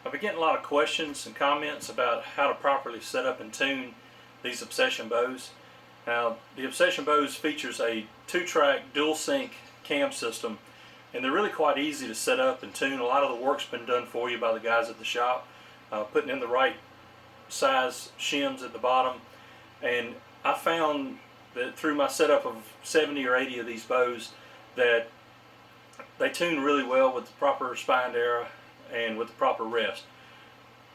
I've been getting a lot of questions and comments about how to properly set up and tune these Obsession bows. Now, the Obsession bows features a 2-track dual sync cam system, and they're really quite easy to set up and tune. A lot of the work's been done for you by the guys at the shop, putting in the right size shims at the bottom. And I found that through my setup of 70 or 80 of these bows that they tune really well with the proper spined arrow and with the proper rest.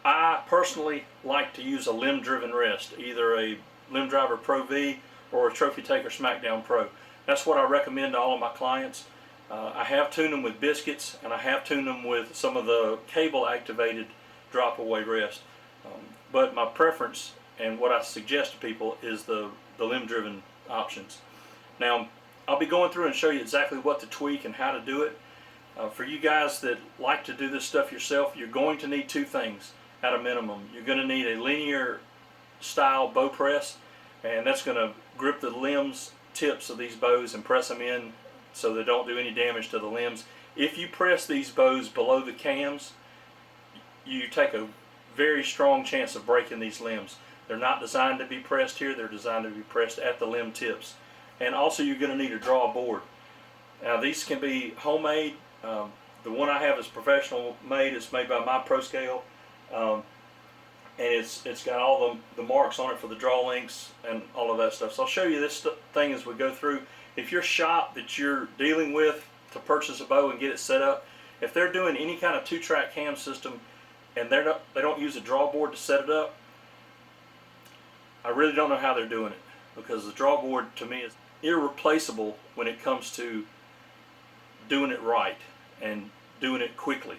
I personally like to use a limb driven rest, either a Limb Driver Pro V or a Trophy Taker Smackdown Pro. That's what I recommend to all of my clients. I have tuned them with biscuits, and I have tuned them with some of the cable activated drop away rest. But my preference and what I suggest to people is the limb driven options. Now, I'll be going through and show you exactly what to tweak and how to do it. For you guys that like to do this stuff yourself, you're going to need two things at a minimum. You're going to need a linear style bow press, and that's going to grip the limbs tips of these bows and press them in so they don't do any damage to the limbs. If you press these bows below the cams, you take a very strong chance of breaking these limbs. They're not designed to be pressed here, they're designed to be pressed at the limb tips. And also you're going to need a draw board. Now these can be homemade. The one I have is professional made. It's made by My Pro Scale, and it's got all the marks on it for the draw links and all of that stuff. So I'll show you this thing as we go through. If your shop that you're dealing with to purchase a bow and get it set up, if they're doing any kind of 2-track cam system and they don't use a draw board to set it up, I really don't know how they're doing it, because the draw board to me is irreplaceable when it comes to doing it right and doing it quickly.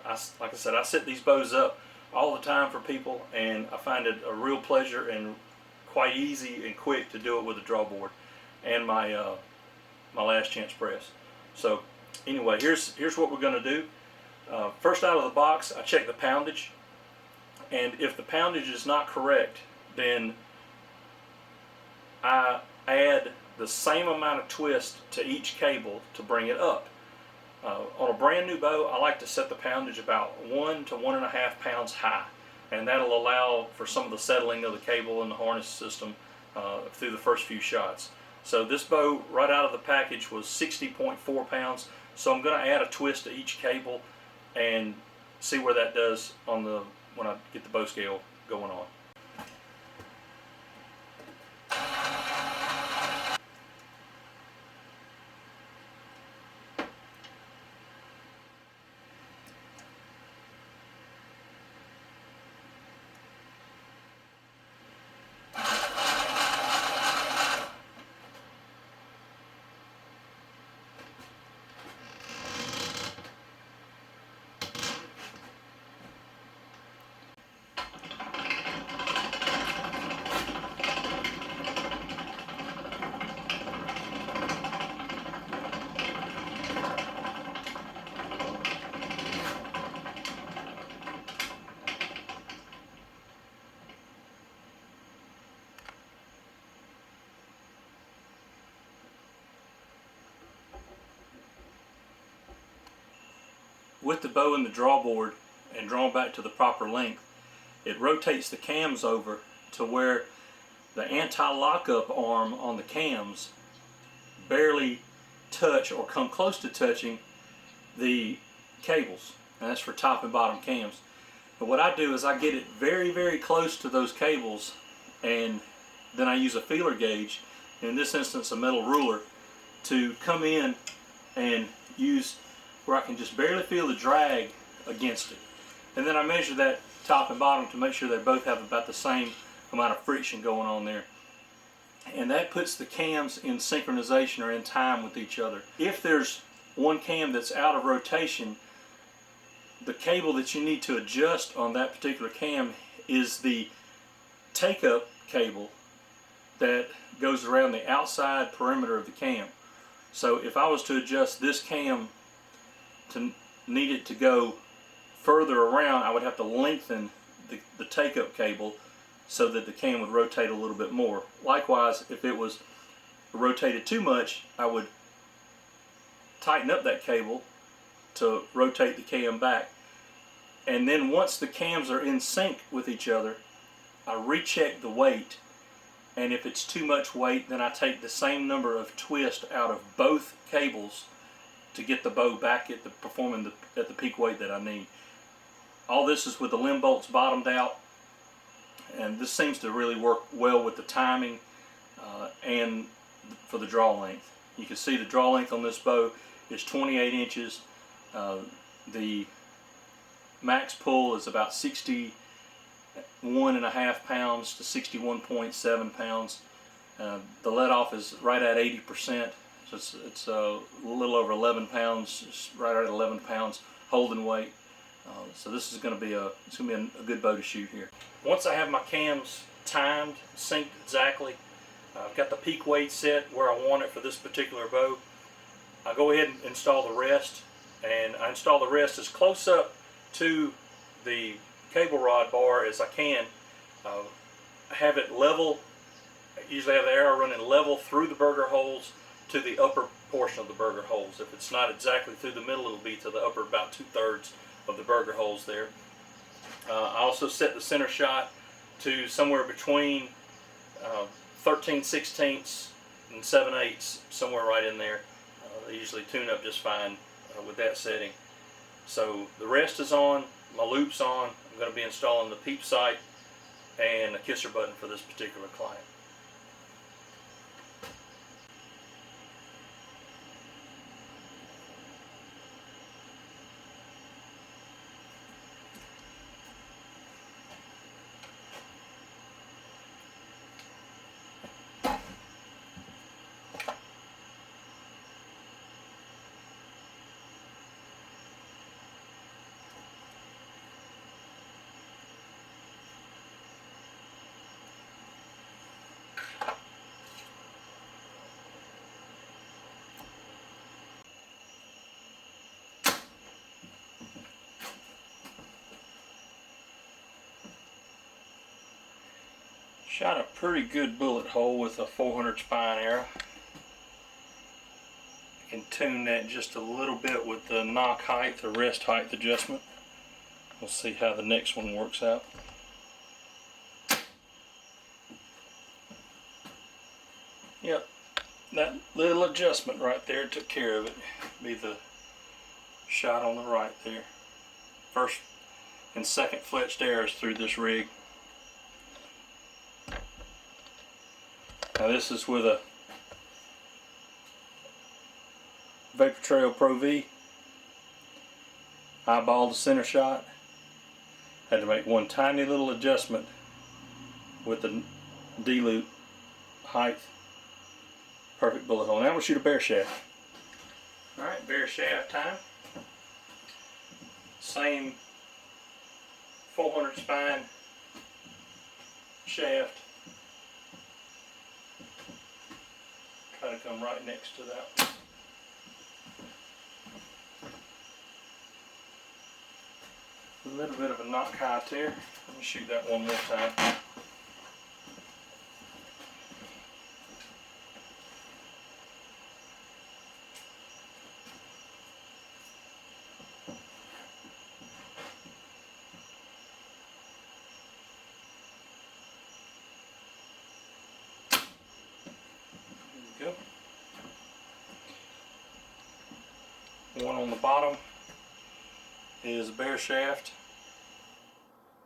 Like I said, I set these bows up all the time for people, and I find it a real pleasure and quite easy and quick to do it with a draw board and my my last chance press. So anyway, here's what we're going to do. First out of the box, I check the poundage, and if the poundage is not correct, then I add the same amount of twist to each cable to bring it up. On a brand new bow, I like to set the poundage about 1 to 1.5 pounds high, and that'll allow for some of the settling of the cable and the harness system through the first few shots. So this bow right out of the package was 60.4 pounds, so I'm going to add a twist to each cable and see where that does on when I get the bow scale going on. With the bow and the draw board and drawn back to the proper length, it rotates the cams over to where the anti-lockup arm on the cams barely touch or come close to touching the cables, and that's for top and bottom cams. But what I do is I get it very, very close to those cables, and then I use a feeler gauge, in this instance a metal ruler, to come in and use where I can just barely feel the drag against it. And then I measure that top and bottom to make sure they both have about the same amount of friction going on there. And that puts the cams in synchronization or in time with each other. If there's one cam that's out of rotation, the cable that you need to adjust on that particular cam is the take-up cable that goes around the outside perimeter of the cam. So if I was to adjust this cam to need it to go further around, I would have to lengthen the take-up cable so that the cam would rotate a little bit more. Likewise, if it was rotated too much, I would tighten up that cable to rotate the cam back. And then once the cams are in sync with each other, I recheck the weight, and if it's too much weight, then I take the same number of twists out of both cables to get the bow back at the performing at the peak weight that I need. All this is with the limb bolts bottomed out, and this seems to really work well with the timing and for the draw length. You can see the draw length on this bow is 28 inches. The max pull is about 61.5 pounds to 61.7 pounds. The let off is right at 80%, so it's a little over 11 pounds, it's right at 11 pounds holding weight. So this is going to be a good bow to shoot here. Once I have my cams timed, synced exactly, I've got the peak weight set where I want it for this particular bow. I go ahead and install the rest, and I install the rest as close up to the cable rod bar as I can. I have it level. I usually have the arrow running level through the burger holes to the upper portion of the burger holes. If it's not exactly through the middle, it'll be to the upper about 2/3 of the burger holes there. I also set the center shot to somewhere between 13/16 and 7/8, somewhere right in there. They usually tune up just fine with that setting. So the rest is on, my loop's on. I'm going to be installing the peep sight and a kisser button for this particular client. Shot a pretty good bullet hole with a 400 spine arrow. I can tune that just a little bit with the knock height, the rest height adjustment. We'll see how the next one works out. Yep, that little adjustment right there took care of it. Be the shot on the right there. First and second fletched arrows through this rig. Now this is with a Vapor Trail Pro V. Eyeballed the center shot. Had to make one tiny little adjustment with the D-loop height. Perfect bullet hole. Now we'll shoot a bear shaft. Alright, bear shaft time. Same 400 spine shaft. Try to come right next to that. A little bit of a knock height there. Let me shoot that one more time. There we go. One on the bottom is a bear shaft.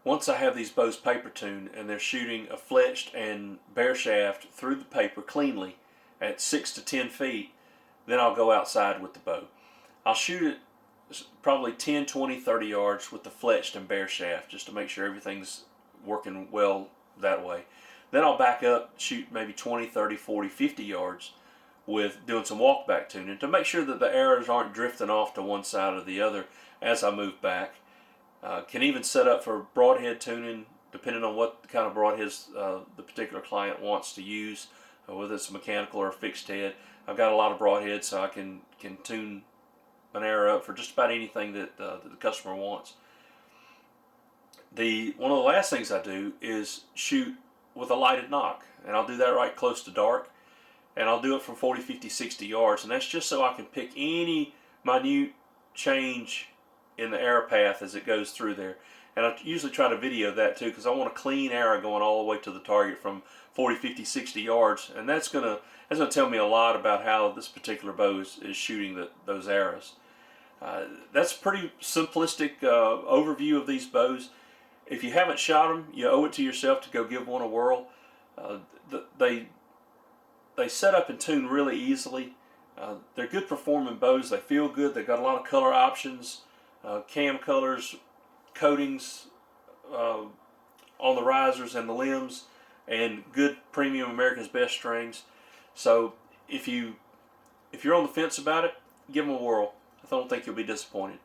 Once I have these bows paper tuned and they're shooting a fletched and bear shaft through the paper cleanly at 6 to 10 feet, then I'll go outside with the bow. I'll shoot it probably 10, 20, 30 yards with the fletched and bear shaft just to make sure everything's working well that way. Then I'll back up, shoot maybe 20, 30, 40, 50 yards with doing some walk back tuning to make sure that the arrows aren't drifting off to one side or the other as I move back. Can even set up for broadhead tuning depending on what kind of broadheads the particular client wants to use, whether it's a mechanical or a fixed head. I've got a lot of broadheads, so I can tune an arrow up for just about anything that the customer wants. One of the last things I do is shoot with a lighted nock, and I'll do that right close to dark, and I'll do it from 40, 50, 60 yards, and that's just so I can pick any minute change in the arrow path as it goes through there. And I usually try to video that too, because I want a clean arrow going all the way to the target from 40, 50, 60 yards. And that's gonna tell me a lot about how this particular bow is shooting those arrows. That's a pretty simplistic overview of these bows. If you haven't shot them, you owe it to yourself to go give one a whirl. They set up and tune really easily. They're good performing bows. They feel good. They've got a lot of color options, cam colors, coatings on the risers and the limbs, and good premium America's Best strings. So if you're on the fence about it, give them a whirl. I don't think you'll be disappointed.